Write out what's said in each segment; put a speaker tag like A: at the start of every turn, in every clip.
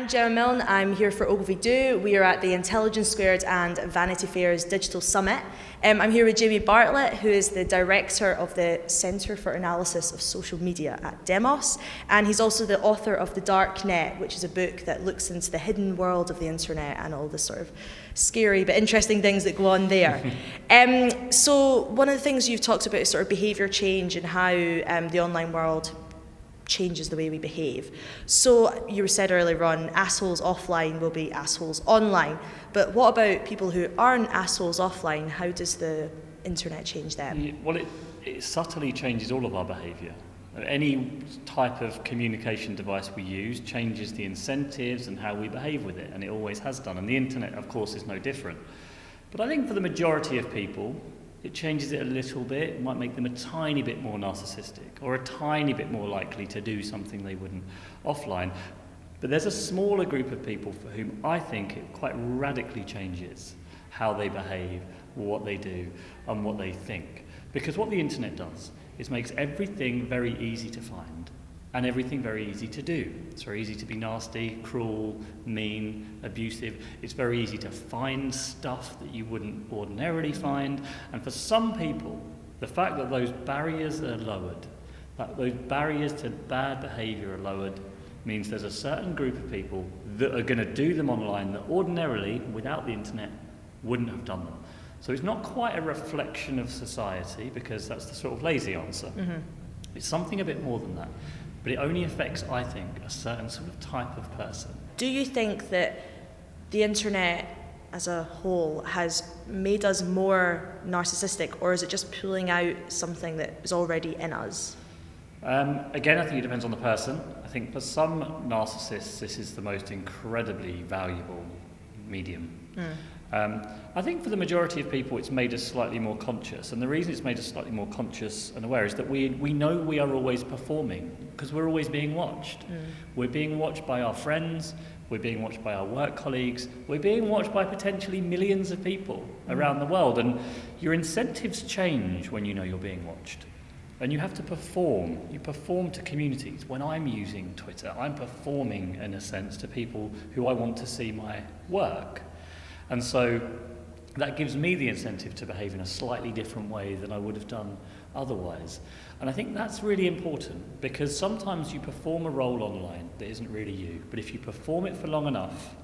A: Hi, I'm Gemma Milne. I'm here for Ogilvy Do. We are at the Intelligence Squared and Vanity Fair's Digital Summit. I'm here with Jamie Bartlett, who is the director of the Centre for Analysis of Social Media at Demos, and he's also the author of The Dark Net, which is a book that looks into the hidden world of the internet and all the sort of scary but interesting things that go on there. So one of the things you've talked about is sort of behaviour change and how the online world changes the way we behave. So you said earlier on, assholes offline will be assholes online. But what about people who aren't assholes offline? How does the internet change them?
B: Well, it subtly changes all of our behaviour. Any type of communication device we use changes the incentives and how we behave with it, and it always has done. And the internet, of course, is no different. But I think for the majority of people, it changes it a little bit. It might make them a tiny bit more narcissistic or a tiny bit more likely to do something they wouldn't offline. But there's a smaller group of people for whom I think it quite radically changes how they behave, what they do, and what they think. Because what the internet does is makes everything very easy to find and everything very easy to do. It's very easy to be nasty, cruel, mean, abusive. It's very easy to find stuff that you wouldn't ordinarily find. And for some people, the fact that those barriers are lowered, that those barriers to bad behaviour are lowered, means there's a certain group of people that are going to do them online that ordinarily, without the internet, wouldn't have done them. So it's not quite a reflection of society, because that's the sort of lazy answer. Mm-hmm. It's something a bit more than that. But it only affects, I think, a certain sort of type of person.
A: Do you think that the internet as a whole has made us more narcissistic, or is it just pulling out something that is already in us?
B: Again, I think it depends on the person. I think for some narcissists, this is the most incredibly valuable medium. I think for the majority of people, it's made us slightly more conscious. And the reason it's made us slightly more conscious and aware is that we know we are always performing, because we're always being watched. We're being watched by our friends, we're being watched by our work colleagues, we're being watched by potentially millions of people around the world. And your incentives change when you know you're being watched. And you have to perform. You perform to communities. When I'm using Twitter, I'm performing, in a sense, to people who I want to see my work. And so that gives me the incentive to behave in a slightly different way than I would have done otherwise. And I think that's really important, because sometimes you perform a role online that isn't really you, but if you perform it for long enough,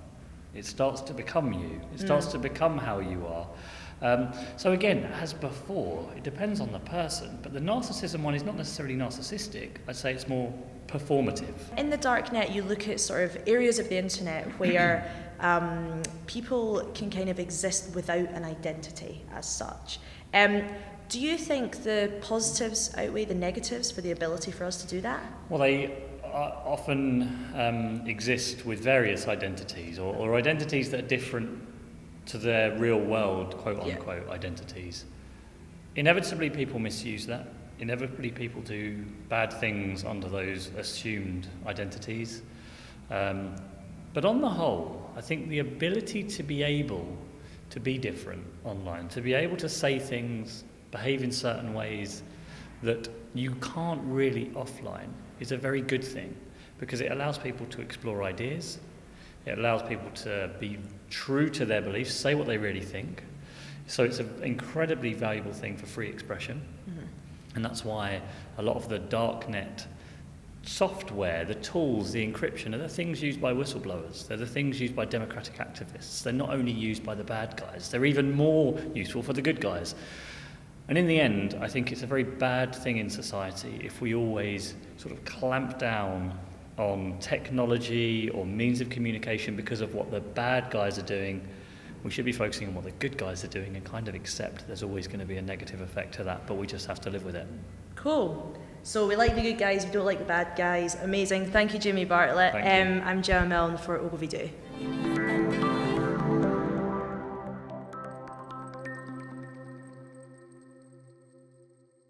B: it starts to become you. It starts to become how you are. So again, as before, it depends on the person, but the narcissism one is not necessarily narcissistic. I'd say it's more performative.
A: In the dark net, you look at sort of areas of the internet where people can kind of exist without an identity as such. Do you think the positives outweigh the negatives for the ability for us to do that?
B: Well, they often exist with various identities, or identities that are different to their real world, quote-unquote, identities. Inevitably, people misuse that. Inevitably, people do bad things under those assumed identities. But on the whole, I think the ability to be able to be different online, to be able to say things, behave in certain ways that you can't really offline, is a very good thing, because it allows people to explore ideas. It allows people to be true to their beliefs, say what they really think. So it's an incredibly valuable thing for free expression. And that's why a lot of the darknet software, the tools, the encryption, are the things used by whistleblowers. They're the things used by democratic activists. They're not only used by the bad guys, they're even more useful for the good guys. And in the end, I think it's a very bad thing in society if we always sort of clamp down on technology or means of communication because of what the bad guys are doing. We should be focusing on what the good guys are doing and kind of accept there's always going to be a negative effect to that, but we just have to live with it.
A: Cool. So we like the good guys, we don't like the bad guys. Amazing. Thank you, Jamie Bartlett.
B: Thank you.
A: I'm Gemma Milne for Ogilvy Do.